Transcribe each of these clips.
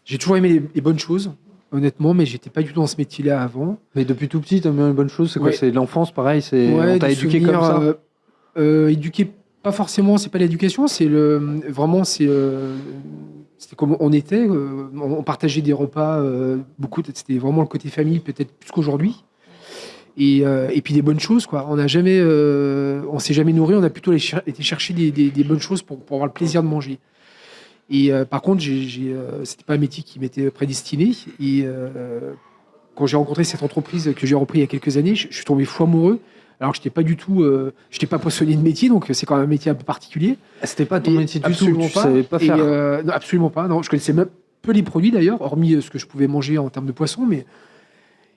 J'ai toujours aimé les bonnes choses, honnêtement, mais j'étais pas du tout dans ce métier-là avant. Mais depuis tout petit, t'aimes bien les bonnes choses. C'est quoi? Ouais. C'est l'enfance, pareil. Ouais, On t'a des éduqué souvenirs, comme ça. éduqué, pas forcément, c'est pas l'éducation, c'est vraiment, c'était comme on était, on partageait des repas, beaucoup, c'était vraiment le côté famille, peut-être plus qu'aujourd'hui. Et puis des bonnes choses, quoi. On s'est jamais nourri, on a plutôt été chercher des bonnes choses pour avoir le plaisir de manger. Par contre, c'était pas un métier qui m'était prédestiné. Quand j'ai rencontré cette entreprise que j'ai repris il y a quelques années, je suis tombé fou amoureux. Alors que j'étais pas poissonnier de métier, donc c'est quand même un métier un peu particulier. Ah, c'était pas ton Et métier du tout. absolument Tu pas. savais pas faire. Non, absolument pas. Non, je connaissais même peu les produits d'ailleurs, hormis ce que je pouvais manger en termes de poisson, mais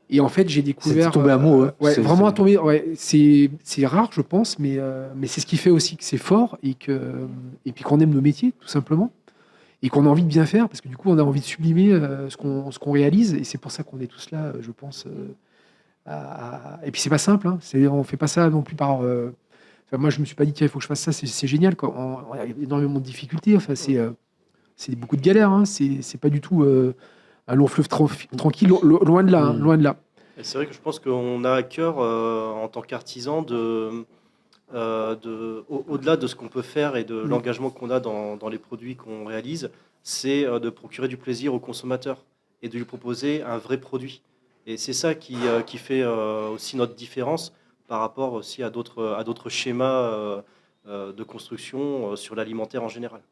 et en fait, j'ai découvert. C'était tombé amoureux. Ouais, vraiment à tomber. Ouais, c'est rare, je pense, mais c'est ce qui fait aussi que c'est fort et puis qu'on aime nos métiers, tout simplement, et qu'on a envie de bien faire, parce que du coup, on a envie de sublimer ce qu'on réalise, et c'est pour ça qu'on est tous là, je pense. Et puis c'est pas simple, hein. On fait pas ça non plus par. Enfin, moi, je me suis pas dit tiens, il faut que je fasse ça, c'est génial, quoi. Il y a énormément de difficultés. Enfin, c'est beaucoup de galères. Hein. C'est pas du tout un long fleuve tranquille, loin de là, hein, loin de là. Et c'est vrai que je pense qu'on a à cœur, en tant qu'artisan, au-delà de ce qu'on peut faire et de l'engagement qu'on a dans les produits qu'on réalise, c'est de procurer du plaisir au consommateur et de lui proposer un vrai produit. Et c'est ça qui fait aussi notre différence par rapport aussi à d'autres schémas de construction sur l'alimentaire en général.